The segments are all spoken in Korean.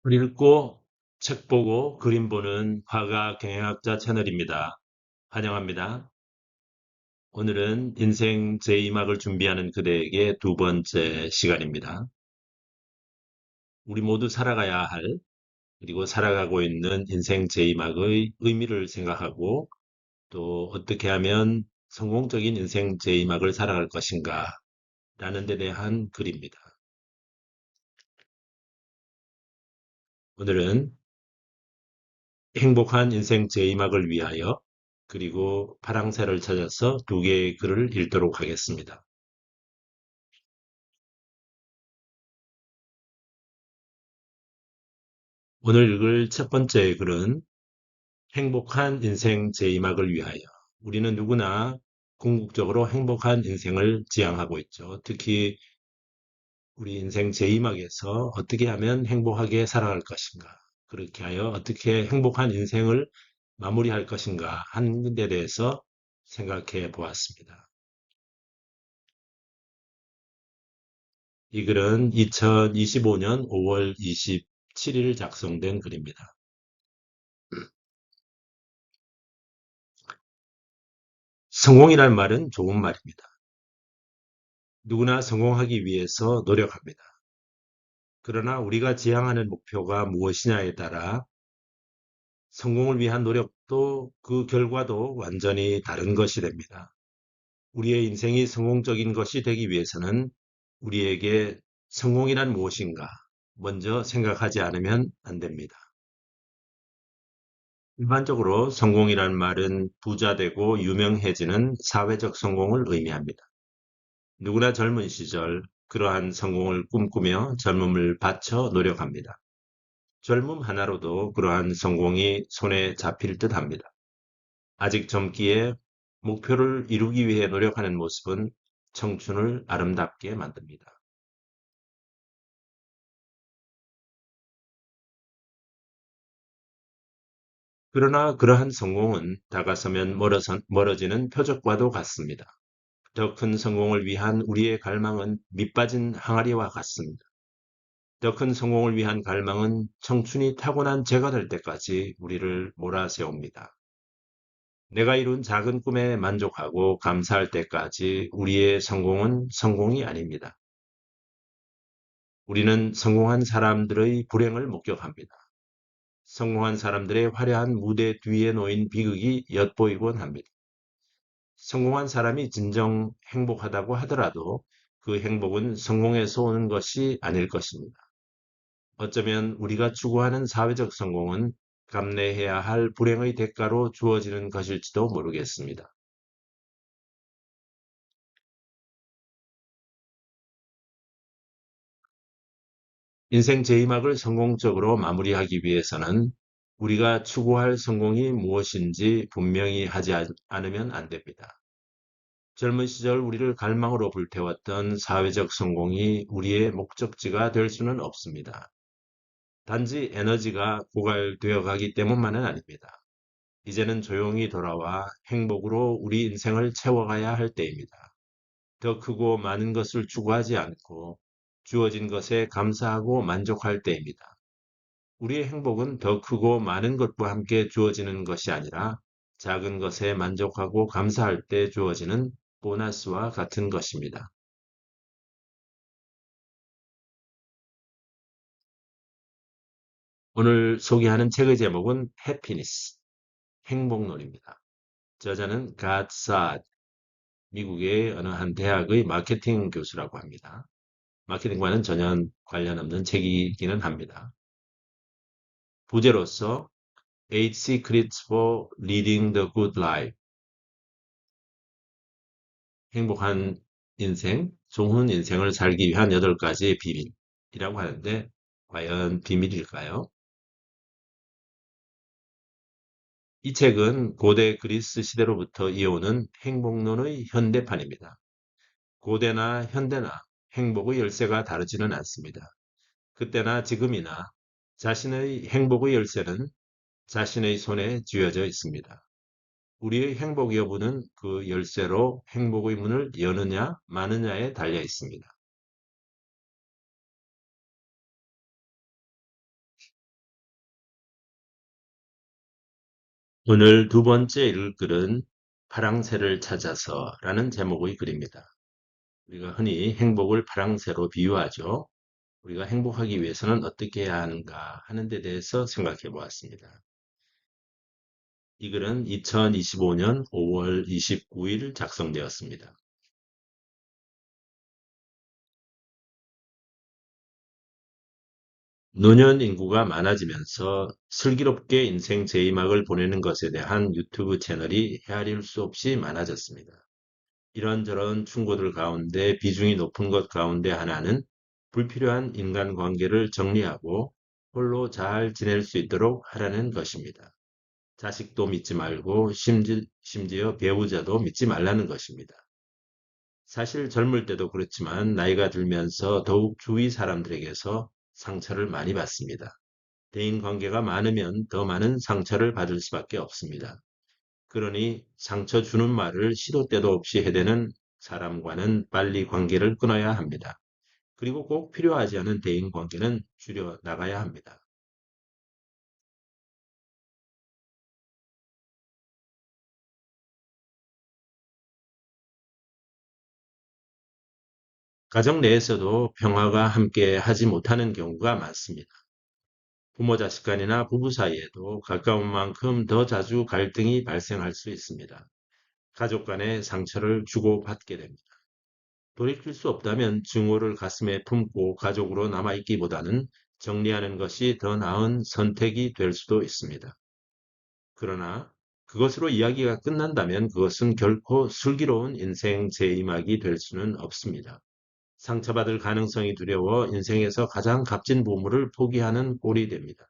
글 읽고 책 보고 그림 보는 화가 경영학자 채널입니다. 환영합니다. 오늘은 인생 제2막을 준비하는 그대에게 두 번째 시간입니다. 우리 모두 살아가야 할, 그리고 살아가고 있는 인생 제2막의 의미를 생각하고 또 어떻게 하면 성공적인 인생 제2막을 살아갈 것인가 라는 데 대한 글입니다. 오늘은 행복한 인생 제2막을 위하여 그리고 파랑새를 찾아서 두 개의 글을 읽도록 하겠습니다. 오늘 읽을 첫 번째 글은 행복한 인생 제2막을 위하여. 우리는 누구나 궁극적으로 행복한 인생을 지향하고 있죠. 특히 우리 인생 제2막에서 어떻게 하면 행복하게 살아갈 것인가. 그렇게 하여 어떻게 행복한 인생을 마무리할 것인가 하는 데 대해서 생각해 보았습니다. 이 글은 2025년 5월 27일 작성된 글입니다. 성공이란 말은 좋은 말입니다. 누구나 성공하기 위해서 노력합니다. 그러나 우리가 지향하는 목표가 무엇이냐에 따라 성공을 위한 노력도 그 결과도 완전히 다른 것이 됩니다. 우리의 인생이 성공적인 것이 되기 위해서는 우리에게 성공이란 무엇인가 먼저 생각하지 않으면 안 됩니다. 일반적으로 성공이란 말은 부자 되고 유명해지는 사회적 성공을 의미합니다. 누구나 젊은 시절 그러한 성공을 꿈꾸며 젊음을 바쳐 노력합니다. 젊음 하나로도 그러한 성공이 손에 잡힐 듯 합니다. 아직 젊기에 목표를 이루기 위해 노력하는 모습은 청춘을 아름답게 만듭니다. 그러나 그러한 성공은 다가서면 멀어지는 표적과도 같습니다. 더 큰 성공을 위한 우리의 갈망은 밑빠진 항아리와 같습니다. 더 큰 성공을 위한 갈망은 청춘이 타고난 재가 될 때까지 우리를 몰아세웁니다. 내가 이룬 작은 꿈에 만족하고 감사할 때까지 우리의 성공은 성공이 아닙니다. 우리는 성공한 사람들의 불행을 목격합니다. 성공한 사람들의 화려한 무대 뒤에 놓인 비극이 엿보이곤 합니다. 성공한 사람이 진정 행복하다고 하더라도 그 행복은 성공에서 오는 것이 아닐 것입니다. 어쩌면 우리가 추구하는 사회적 성공은 감내해야 할 불행의 대가로 주어지는 것일지도 모르겠습니다. 인생 제2막을 성공적으로 마무리하기 위해서는 우리가 추구할 성공이 무엇인지 분명히 하지 않으면 안 됩니다. 젊은 시절 우리를 갈망으로 불태웠던 사회적 성공이 우리의 목적지가 될 수는 없습니다. 단지 에너지가 고갈되어 가기 때문만은 아닙니다. 이제는 조용히 돌아와 행복으로 우리 인생을 채워가야 할 때입니다. 더 크고 많은 것을 추구하지 않고 주어진 것에 감사하고 만족할 때입니다. 우리의 행복은 더 크고 많은 것과 함께 주어지는 것이 아니라 작은 것에 만족하고 감사할 때 주어지는 보너스와 같은 것입니다. 오늘 소개하는 책의 제목은 해피니스, 행복론입니다. 저자는 갓 사드, 미국의 어느 한 대학의 마케팅 교수라고 합니다. 마케팅과는 전혀 관련 없는 책이기는 합니다. 부제로서 Eight Secrets for Leading the Good Life, 행복한 인생, 좋은 인생을 살기 위한 8가지의 비밀이라고 하는데 과연 비밀일까요? 이 책은 고대 그리스 시대로부터 이어오는 행복론의 현대판입니다. 고대나 현대나 행복의 열쇠가 다르지는 않습니다. 그때나 지금이나 자신의 행복의 열쇠는 자신의 손에 쥐어져 있습니다. 우리의 행복 여부는 그 열쇠로 행복의 문을 여느냐 마느냐에 달려 있습니다. 오늘 두 번째 읽을 글은 파랑새를 찾아서 라는 제목의 글입니다. 우리가 흔히 행복을 파랑새로 비유하죠. 우리가 행복하기 위해서는 어떻게 해야 하는가 하는 데 대해서 생각해 보았습니다. 이 글은 2025년 5월 29일 작성되었습니다. 노년 인구가 많아지면서 슬기롭게 인생 제2막을 보내는 것에 대한 유튜브 채널이 헤아릴 수 없이 많아졌습니다. 이런저런 충고들 가운데 비중이 높은 것 가운데 하나는 불필요한 인간관계를 정리하고 홀로 잘 지낼 수 있도록 하라는 것입니다. 자식도 믿지 말고 심지어 배우자도 믿지 말라는 것입니다. 사실 젊을 때도 그렇지만 나이가 들면서 더욱 주위 사람들에게서 상처를 많이 받습니다. 대인관계가 많으면 더 많은 상처를 받을 수밖에 없습니다. 그러니 상처 주는 말을 시도 때도 없이 해대는 사람과는 빨리 관계를 끊어야 합니다. 그리고 꼭 필요하지 않은 대인관계는 줄여 나가야 합니다. 가정 내에서도 평화가 함께 하지 못하는 경우가 많습니다. 부모 자식 간이나 부부 사이에도 가까운 만큼 더 자주 갈등이 발생할 수 있습니다. 가족 간의 상처를 주고받게 됩니다. 돌이킬 수 없다면 증오를 가슴에 품고 가족으로 남아있기보다는 정리하는 것이 더 나은 선택이 될 수도 있습니다. 그러나 그것으로 이야기가 끝난다면 그것은 결코 슬기로운 인생 제이막이 될 수는 없습니다. 상처받을 가능성이 두려워 인생에서 가장 값진 보물을 포기하는 꼴이 됩니다.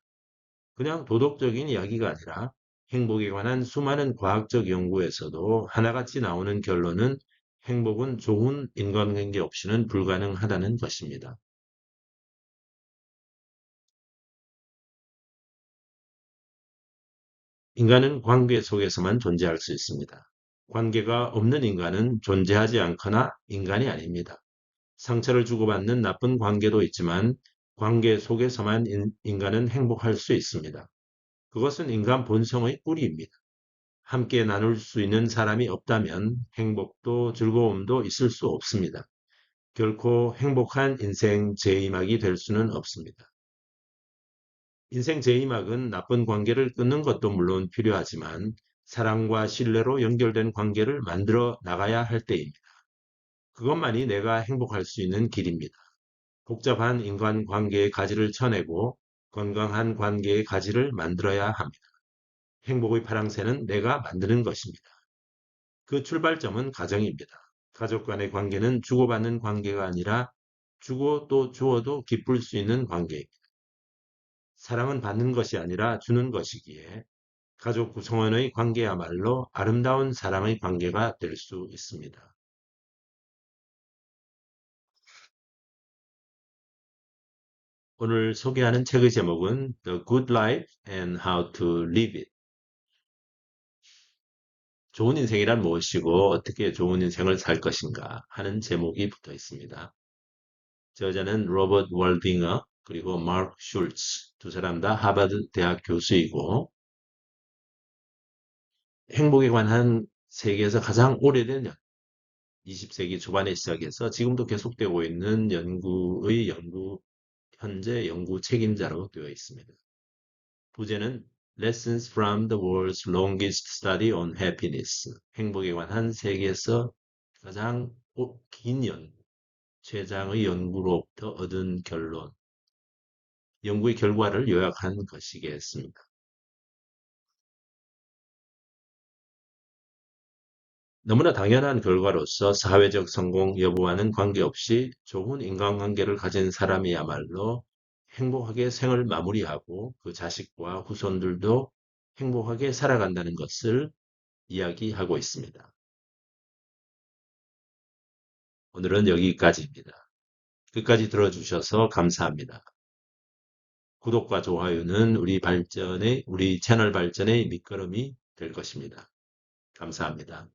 그냥 도덕적인 이야기가 아니라 행복에 관한 수많은 과학적 연구에서도 하나같이 나오는 결론은 행복은 좋은 인간관계 없이는 불가능하다는 것입니다. 인간은 관계 속에서만 존재할 수 있습니다. 관계가 없는 인간은 존재하지 않거나 인간이 아닙니다. 상처를 주고받는 나쁜 관계도 있지만 관계 속에서만 인간은 행복할 수 있습니다. 그것은 인간 본성의 뿌리입니다. 함께 나눌 수 있는 사람이 없다면 행복도 즐거움도 있을 수 없습니다. 결코 행복한 인생 제2막이 될 수는 없습니다. 인생 제2막은 나쁜 관계를 끊는 것도 물론 필요하지만 사랑과 신뢰로 연결된 관계를 만들어 나가야 할 때입니다. 그것만이 내가 행복할 수 있는 길입니다. 복잡한 인간관계의 가지를 쳐내고 건강한 관계의 가지를 만들어야 합니다. 행복의 파랑새는 내가 만드는 것입니다. 그 출발점은 가정입니다. 가족 간의 관계는 주고받는 관계가 아니라 주고 또 주어도 기쁠 수 있는 관계입니다. 사랑은 받는 것이 아니라 주는 것이기에 가족 구성원의 관계야말로 아름다운 사랑의 관계가 될 수 있습니다. 오늘 소개하는 책의 제목은 The Good Life and How to Live It. 좋은 인생이란 무엇이고 어떻게 좋은 인생을 살 것인가 하는 제목이 붙어 있습니다. 저자는 로버트 월딩어 그리고 마크 슐츠 두 사람 다 하버드 대학 교수이고 행복에 관한 세계에서 가장 오래된 20세기 초반에 시작해서 지금도 계속되고 있는 현재 연구 책임자로 되어 있습니다. 부제는 Lessons from the World's Longest Study on Happiness. 행복에 관한 세계에서 가장 긴 최장의 연구로부터 얻은 결론, 연구의 결과를 요약한 것이겠습니다. 너무나 당연한 결과로서 사회적 성공 여부와는 관계없이 좋은 인간관계를 가진 사람이야말로 행복하게 생을 마무리하고 그 자식과 후손들도 행복하게 살아간다는 것을 이야기하고 있습니다. 오늘은 여기까지입니다. 끝까지 들어주셔서 감사합니다. 구독과 좋아요는 우리 채널 발전의 밑거름이 될 것입니다. 감사합니다.